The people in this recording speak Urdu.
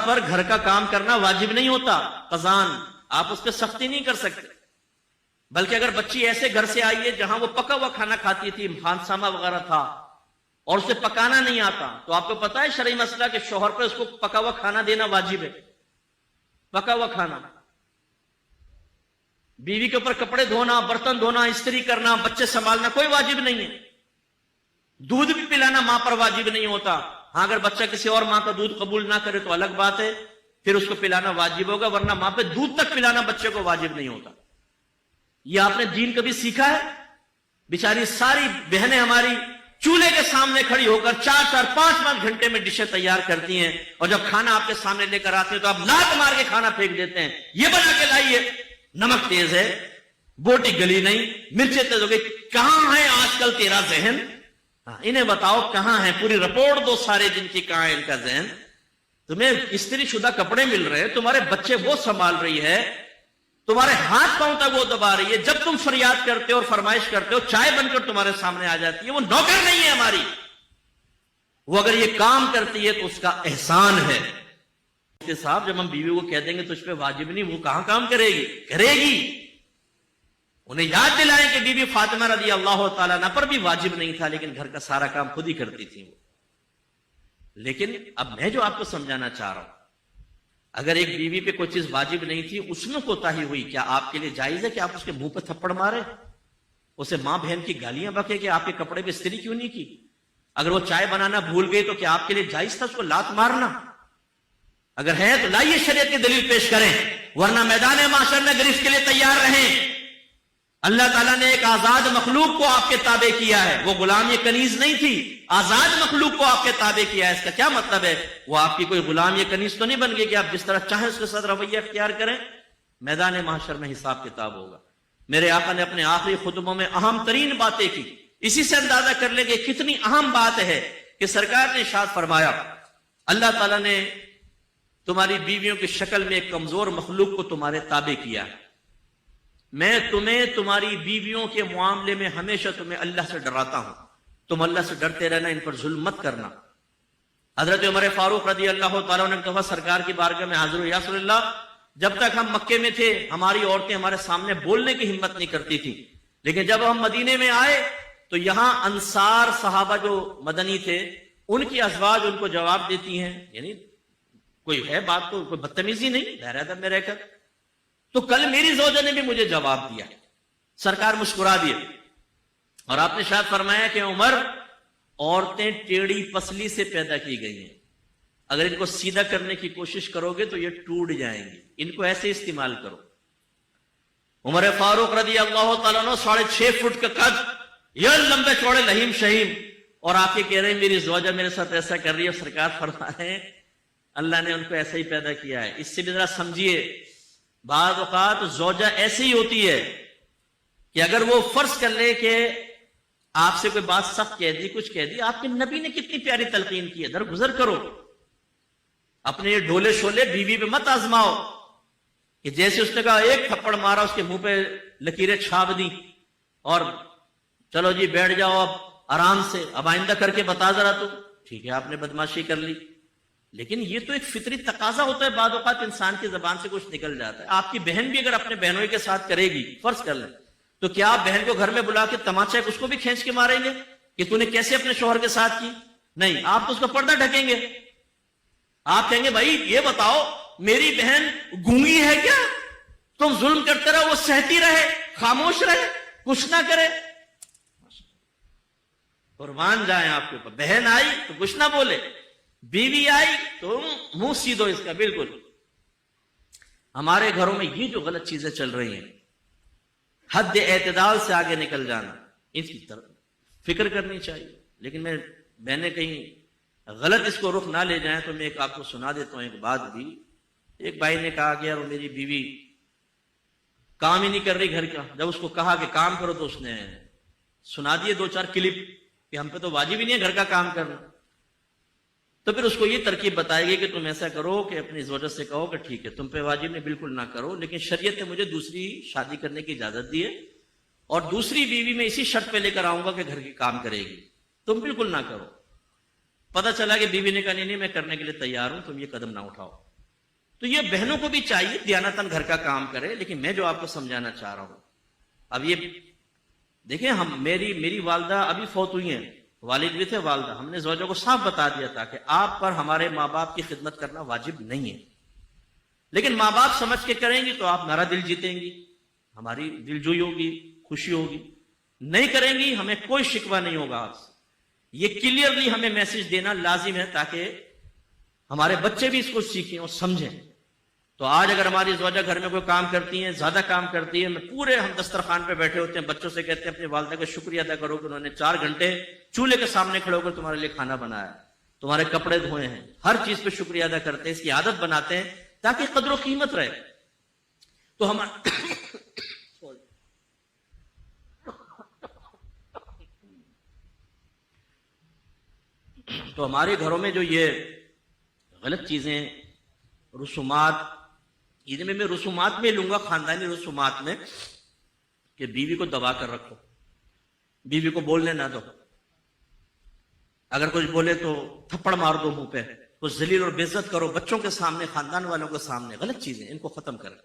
پر گھر کا کام کرنا واجب نہیں ہوتا، قزان آپ اس پہ سختی نہیں کر سکتے، بلکہ اگر بچی ایسے گھر سے آئی ہے جہاں وہ پکا ہوا کھانا کھاتی تھی، خانسامہ وغیرہ تھا، اور اسے پکانا نہیں آتا، تو آپ کو پتا ہے شرعی مسئلہ کہ شوہر پر اس کو پکا ہوا کھانا دینا واجب ہے، پکا ہوا کھانا۔ بیوی کے اوپر کپڑے دھونا، برتن دھونا، استری کرنا، بچے سنبھالنا کوئی واجب نہیں ہے۔ دودھ بھی پلانا ماں پر واجب نہیں ہوتا، ہاں اگر بچہ کسی اور ماں کا دودھ قبول نہ کرے تو الگ بات ہے، پھر اس کو پلانا واجب ہوگا، ورنہ ماں پہ دودھ تک پلانا بچے کو واجب نہیں ہوتا۔ یہ آپ نے دین کبھی سیکھا ہے؟ بیچاری ساری بہنیں ہماری چولہے کے سامنے کھڑی ہو کر 4-4 5-5 گھنٹے میں ڈشیں تیار کرتی ہیں، اور جب کھانا آپ کے سامنے لے کر آتے ہیں تو آپ لات مار کے کھانا پھینک دیتے ہیں، یہ بنا کے لائیے، نمک تیز ہے، بوٹی گلی نہیں، مرچیں تیز ہو گئی، کہاں ہے آج کل تیرا ذہن؟ انہیں بتاؤ کہاں ہے، پوری رپورٹ دو سارے دن کی، کہاں ہے ان کا ذہن؟ تمہیں استری شدہ کپڑے مل رہے ہیں، تمہارے بچے وہ سنبھال رہی ہے، تمہارے ہاتھ پاؤں تک وہ دبا رہی ہے، جب تم فریاد کرتے ہو اور فرمائش کرتے ہو چائے بن کر تمہارے سامنے آ جاتی ہے، وہ نوکر نہیں ہے ہماری، وہ اگر یہ کام کرتی ہے تو اس کا احسان ہے۔ اس کے صاحب جب ہم بیوی کو کہہ دیں گے تو اس پہ واجب نہیں، وہ کہاں کام کرے گی؟ کرے گی۔ انہیں یاد دلائیں کہ بی بی فاطمہ رضی اللہ تعالیٰ عنہ پر بھی واجب نہیں تھا، لیکن گھر کا سارا کام خود ہی کرتی تھی وہ۔ لیکن اب میں جو آپ کو سمجھانا چاہ رہا ہوں، اگر ایک بیوی پہ کوئی چیز واجب نہیں تھی، اس میں کوتاہی ہوئی، کیا آپ کے لیے جائز ہے کہ آپ اس کے منہ پہ تھپڑ مارے، اسے ماں بہن کی گالیاں بکے کہ آپ کے کپڑے پہ استری کیوں نہیں کی؟ اگر وہ چائے بنانا بھول گئی تو کیا آپ کے لیے جائز تھا اس کو لات مارنا؟ اگر ہے تو لائیے شریعت کی دلیل پیش کریں، ورنہ میدان محشر میں گرفت کے لیے تیار رہیں۔ اللہ تعالیٰ نے ایک آزاد مخلوق کو آپ کے تابع کیا ہے، وہ غلام یہ کنیز نہیں تھی، آزاد مخلوق کو آپ کے تابع کیا ہے۔ اس کا کیا مطلب ہے؟ وہ آپ کی کوئی غلام یہ کنیز تو نہیں بن گئی کہ آپ جس طرح چاہیں اس کے ساتھ رویہ اختیار کریں۔ میدان محشر میں حساب کتاب ہوگا۔ میرے آقا نے اپنے آخری خطبوں میں اہم ترین باتیں کی، اسی سے اندازہ کر لیں کہ کتنی اہم بات ہے کہ سرکار نے ارشاد فرمایا، اللہ تعالیٰ نے تمہاری بیویوں کی شکل میں ایک کمزور مخلوق کو تمہارے تابع کیا ہے، میں تمہیں تمہاری بیویوں کے معاملے میں ہمیشہ تمہیں اللہ سے ڈراتا ہوں، تم اللہ سے ڈرتے رہنا، ان پر ظلم مت کرنا۔ حضرت عمر فاروق رضی اللہ تعالیٰ نے کہا سرکار کی بارگاہ میں حاضر ہو، یا رسول اللہ جب تک ہم مکے میں تھے ہماری عورتیں ہمارے سامنے بولنے کی ہمت نہیں کرتی تھی، لیکن جب ہم مدینے میں آئے تو یہاں انصار صحابہ جو مدنی تھے ان کی ازواج ان کو جواب دیتی ہیں، یعنی کوئی ہے بات تو کوئی بدتمیزی نہیں، دائرہ ادب میں رہ کر۔ تو کل میری زوجہ نے بھی مجھے جواب دیا، سرکار مسکرا دیے، اور آپ نے شاید فرمایا کہ عمر عورتیں ٹیڑھی پسلی سے پیدا کی گئی ہیں، اگر ان کو سیدھا کرنے کی کوشش کرو گے تو یہ ٹوٹ جائیں گی، ان کو ایسے استعمال کرو۔ عمر فاروق رضی اللہ تعالیٰ عنہ 6.5 فٹ کا قد، یہ لمبے چوڑے لہیم شہیم، اور آپ یہ کہہ رہے ہیں میری زوجہ میرے ساتھ ایسا کر رہی ہے، سرکار فرما رہے ہیں اللہ نے ان کو ایسا ہی پیدا کیا ہے۔ اس سے بھی ذرا سمجھیے، بعض اوقات زوجہ ایسی ہی ہوتی ہے کہ اگر وہ فرض کر لے کہ آپ سے کوئی بات سخت کہہ دی، کچھ کہہ دی، آپ کے نبی نے کتنی پیاری تلقین کی ہے، درگزر کرو، اپنے یہ ڈھولے شولے بیوی پہ مت آزماؤ کہ جیسے اس نے کہا ایک تھپڑ مارا اس کے منہ پہ لکیریں چھاپ دی اور چلو جی بیٹھ جاؤ اب آرام سے، اب آئندہ کر کے بتا ذرا، تو ٹھیک ہے آپ نے بدماشی کر لی، لیکن یہ تو ایک فطری تقاضا ہوتا ہے، بعض اوقات انسان کی زبان سے کچھ نکل جاتا ہے۔ آپ کی بہن بھی اگر اپنے بہنوں کے ساتھ کرے گی، فرض کر لیں، تو کیا آپ بہن کو گھر میں بلا کے تماچا اس کو بھی کھینچ کے ماریں گے کہ تو نے کیسے اپنے شوہر کے ساتھ کی؟ نہیں، آپ تو اس کا پردہ ڈھکیں گے، آپ کہیں گے بھائی یہ بتاؤ میری بہن گونگی ہے کیا؟ تم ظلم کرتے رہو، وہ سہتی رہے، خاموش رہے، کچھ نہ کرے؟ قربان جائیں آپ کے اوپر، بہن آئی تو کچھ نہ بولے، بیوی آئی تو منہ سیدھو اس کا۔ بالکل ہمارے گھروں میں یہ جو غلط چیزیں چل رہی ہیں، حد اعتدال سے آگے نکل جانا، ان کی طرف فکر کرنی چاہیے۔ لیکن میں نے کہیں غلط اس کو رخ نہ لے جائیں تو میں ایک آپ کو سنا دیتا ہوں ایک بات بھی۔ ایک بھائی نے کہا کہ یار میری بیوی کام ہی نہیں کر رہی گھر کا، جب اس کو کہا کہ کام کرو تو اس نے سنا دیے 2-4 کلپ کہ ہم پہ تو واجب ہی نہیں ہے گھر کا کام کرنا۔ تو پھر اس کو یہ ترکیب بتائے گی کہ تم ایسا کرو کہ اپنی زوجہ سے کہو کہ ٹھیک ہے تم پہ واجب نہیں، بالکل نہ کرو، لیکن شریعت نے مجھے دوسری شادی کرنے کی اجازت دی ہے اور دوسری بیوی میں اسی شرط پہ لے کر آؤں گا کہ گھر کے کام کرے گی، تم بالکل نہ کرو۔ پتہ چلا کہ بیوی نے کہا نہیں میں کرنے کے لیے تیار ہوں، تم یہ قدم نہ اٹھاؤ۔ تو یہ بہنوں کو بھی چاہیے دیانتاً گھر کا کام کرے. لیکن میں جو آپ کو سمجھانا چاہ رہا ہوں، اب یہ دیکھیں، میری والدہ ابھی فوت ہوئی ہیں، والد بھی تھے، والدہ. ہم نے زوجہ کو صاف بتا دیا تھا کہ آپ پر ہمارے ماں باپ کی خدمت کرنا واجب نہیں ہے، لیکن ماں باپ سمجھ کے کریں گی تو آپ میرا دل جیتیں گی، ہماری دل جوئی ہوگی، خوشی ہوگی. نہیں کریں گی ہمیں کوئی شکوہ نہیں ہوگا آپ سے. یہ کلیئرلی ہمیں میسج دینا لازم ہے تاکہ ہمارے بچے بھی اس کو سیکھیں اور سمجھیں. تو آج اگر ہماری زوجہ گھر میں کوئی کام کرتی ہیں، زیادہ کام کرتی ہے، ہم دسترخوان پہ بیٹھے ہوتے ہیں، بچوں سے کہتے ہیں اپنی والدہ کا شکریہ ادا کرو کہ انہوں نے 4 گھنٹے چولہے کے سامنے کھڑے ہو کر تمہارے لیے کھانا بنایا، تمہارے کپڑے دھوئے ہیں. ہر چیز پہ شکریہ ادا کرتے ہیں، اس کی عادت بناتے ہیں تاکہ قدر و قیمت رہے. تو ہمارے گھروں میں جو یہ غلط چیزیں، رسومات، میں رسومات میں لوں گا، خاندانی رسومات میں، کہ بیوی کو دبا کر رکھو، بیوی کو بولنے نہ دو، اگر کچھ بولے تو تھپڑ مار دو منہ پہ، کچھ ذلیل اور بے عزت کرو بچوں کے سامنے، خاندان والوں کے سامنے. غلط چیزیں، ان کو ختم کریں.